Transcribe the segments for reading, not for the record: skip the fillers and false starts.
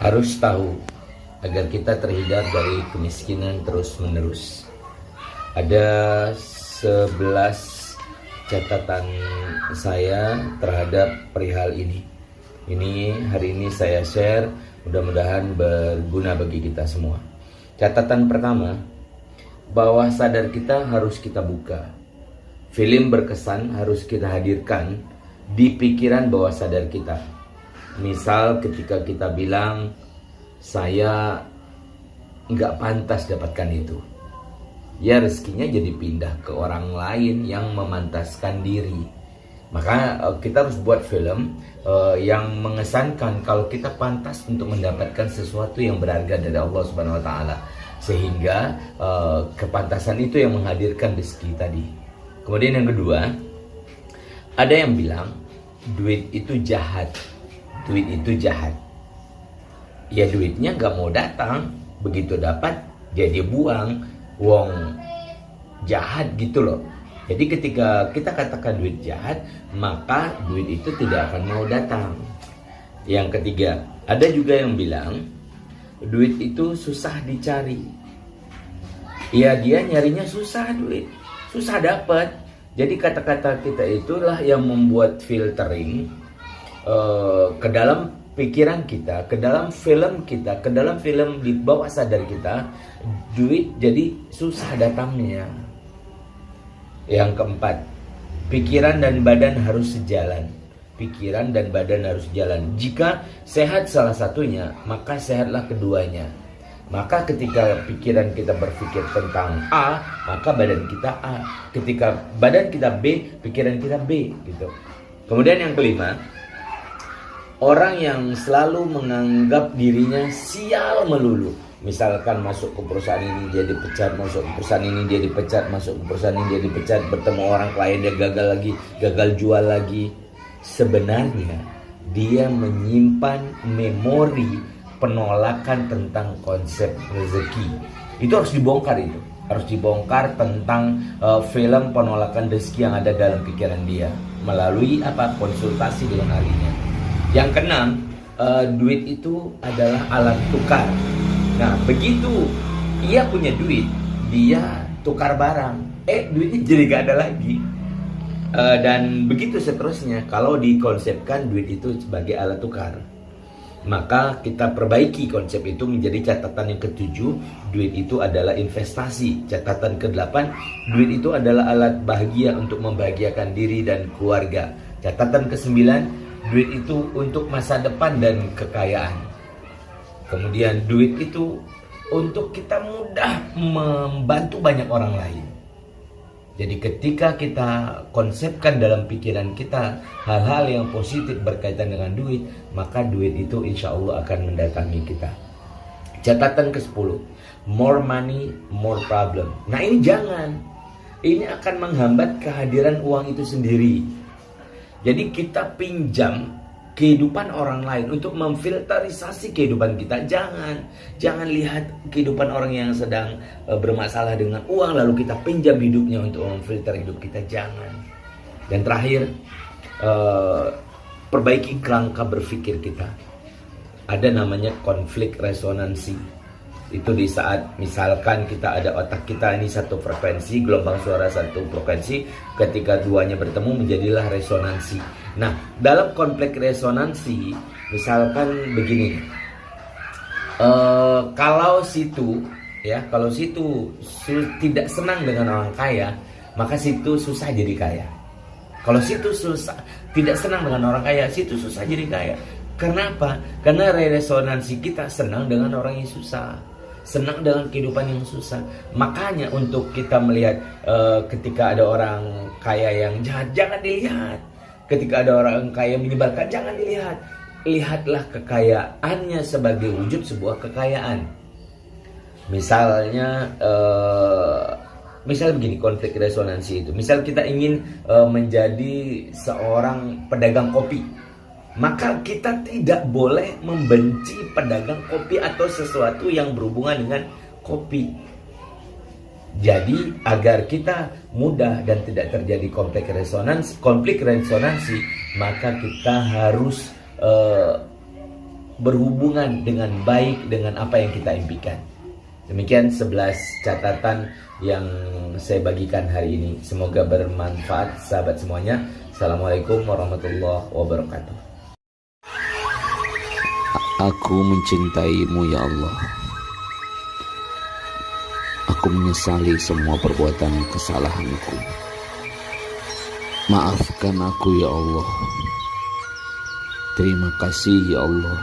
harus tahu agar kita terhindar dari kemiskinan terus-menerus. Ada 11 catatan saya terhadap perihal ini. Hari ini saya share, mudah-mudahan berguna bagi kita semua. Catatan pertama, bawah sadar kita harus kita buka. Film berkesan harus kita hadirkan di pikiran bawah sadar kita. Misal ketika kita bilang, saya nggak pantas dapatkan itu, ya rezekinya jadi pindah ke orang lain yang memantaskan diri. Maka kita harus buat film yang mengesankan kalau kita pantas untuk mendapatkan sesuatu yang berharga dari Allah Subhanahu Wa Taala, sehingga kepantasan itu yang menghadirkan rezeki tadi. Kemudian yang kedua, ada yang bilang duit itu jahat. Duit itu jahat. Ya duitnya gak mau datang, begitu dapat jadi buang, wong jahat gitu loh. Jadi ketika kita katakan duit jahat, maka duit itu tidak akan mau datang. Yang ketiga, ada juga yang bilang duit itu susah dicari. Ya dia nyarinya susah, duit susah dapat. Jadi kata-kata kita itulah yang membuat filtering ke dalam pikiran kita, ke dalam film kita, ke dalam film di bawah sadar kita, duit jadi susah datangnya. Yang keempat, pikiran dan badan harus sejalan. Pikiran dan badan harus jalan. Jika sehat salah satunya, maka sehatlah keduanya. Maka ketika pikiran kita berpikir tentang A, maka badan kita A. Ketika badan kita B, pikiran kita B gitu. Kemudian yang kelima, orang yang selalu menganggap dirinya sial melulu. Misalkan masuk ke perusahaan ini dia dipecat, masuk ke perusahaan ini dia dipecat, masuk ke perusahaan ini dia dipecat, bertemu orang klien dia gagal lagi, gagal jual lagi. Sebenarnya dia menyimpan memori penolakan tentang konsep rezeki. Itu harus dibongkar itu. Harus dibongkar tentang film penolakan rezeki yang ada dalam pikiran dia melalui konsultasi dengan ahlinya. Yang keenam, duit itu adalah alat tukar. Nah, begitu ia punya duit, dia tukar barang, duitnya jadi gak ada lagi. Dan begitu seterusnya. Kalau dikonsepkan duit itu sebagai alat tukar, maka kita perbaiki konsep itu menjadi catatan yang ketujuh, duit itu adalah investasi. Catatan ke-8, duit itu adalah alat bahagia untuk membahagiakan diri dan keluarga. Catatan ke-9, duit itu untuk masa depan dan kekayaan. Kemudian duit itu untuk kita mudah membantu banyak orang lain. Jadi ketika kita konsepkan dalam pikiran kita hal-hal yang positif berkaitan dengan duit, maka duit itu insya Allah akan mendatangi kita. Catatan ke-10, more money, more problem. Nah ini jangan. Ini akan menghambat kehadiran uang itu sendiri. Jadi kita pinjam kehidupan orang lain untuk memfilterisasi kehidupan kita. Jangan lihat kehidupan orang yang sedang bermasalah dengan uang lalu kita pinjam hidupnya untuk memfilter hidup kita. Jangan. Dan terakhir, perbaiki kerangka berpikir kita. Ada namanya konflik resonansi. Itu di saat misalkan kita ada otak kita ini satu frekuensi, gelombang suara satu frekuensi, ketika duanya bertemu menjadilah resonansi. Nah, dalam konflik resonansi, misalkan begini, kalau situ tidak senang dengan orang kaya, maka situ susah jadi kaya. Kalau situ tidak senang dengan orang kaya, situ susah jadi kaya. Kenapa? Karena resonansi kita senang dengan orang yang susah, senang dengan kehidupan yang susah. Makanya untuk kita melihat ketika ada orang kaya yang jahat, jangan dilihat. Ketika ada orang kaya menyebalkan, jangan dilihat. Lihatlah kekayaannya sebagai wujud sebuah kekayaan. Misalnya misal begini, konflik resonansi itu. Misal kita ingin menjadi seorang pedagang kopi, maka kita tidak boleh membenci pedagang kopi atau sesuatu yang berhubungan dengan kopi. Jadi agar kita mudah dan tidak terjadi konflik resonansi, maka kita harus berhubungan dengan baik dengan apa yang kita impikan. Demikian 11 catatan yang saya bagikan hari ini. Semoga bermanfaat sahabat semuanya. Assalamualaikum warahmatullahi wabarakatuh. Aku mencintaimu ya Allah. Aku menyesali semua perbuatan kesalahanku. Maafkan aku ya Allah. Terima kasih ya Allah.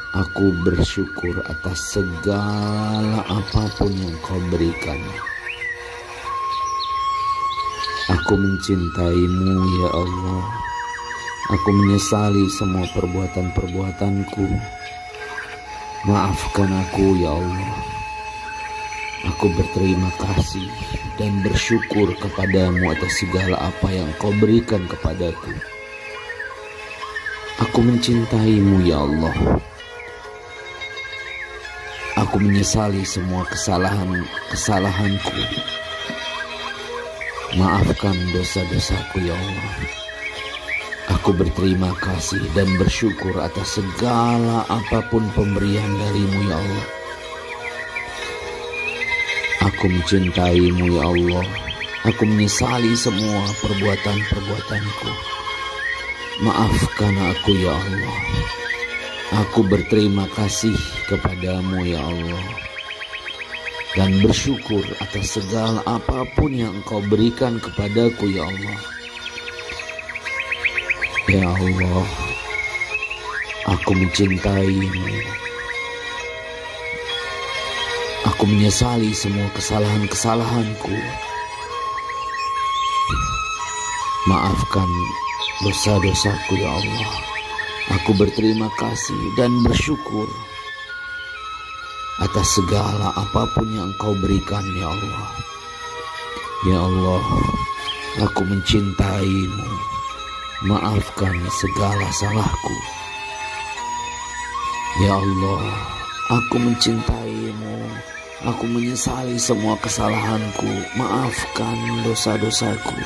Aku bersyukur atas segala apapun yang Kau berikan. Aku mencintaimu ya Allah. Aku menyesali semua perbuatan-perbuatanku. Maafkan aku ya Allah. Aku berterima kasih dan bersyukur kepadamu atas segala apa yang Kau berikan kepadaku. Aku mencintaimu ya Allah. Aku menyesali semua kesalahanku. Maafkan dosa-dosaku ya Allah. Aku berterima kasih dan bersyukur atas segala apapun pemberian darimu ya Allah. Aku mencintaimu ya Allah. Aku menyesali semua perbuatan-perbuatanku. Maafkan aku ya Allah. Aku berterima kasih kepadamu ya Allah. Dan bersyukur atas segala apapun yang Engkau berikan kepadaku ya Allah. Ya Allah, aku mencintaimu. Aku menyesali semua kesalahan-kesalahanku. Maafkan dosa-dosaku ya Allah. Aku berterima kasih dan bersyukur atas segala apapun yang Engkau berikan ya Allah. Ya Allah, aku mencintaimu. Maafkan segala salahku. Ya Allah, aku mencintaimu. Aku menyesali semua kesalahanku. Maafkan dosa-dosaku.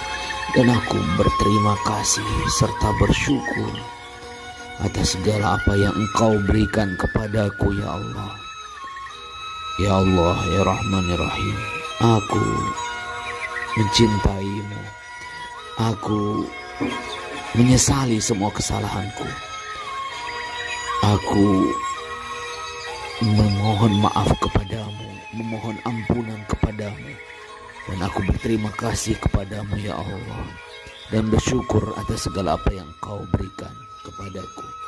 Dan aku berterima kasih serta bersyukur atas segala apa yang Engkau berikan kepadaku ya Allah. Ya Allah, ya Rahman, ya Rahim. Aku mencintaimu. Aku menyesali semua kesalahanku. Aku memohon maaf kepadamu, memohon ampunan kepadamu, dan aku berterima kasih kepadamu ya Allah, dan bersyukur atas segala apa yang Kau berikan kepadaku.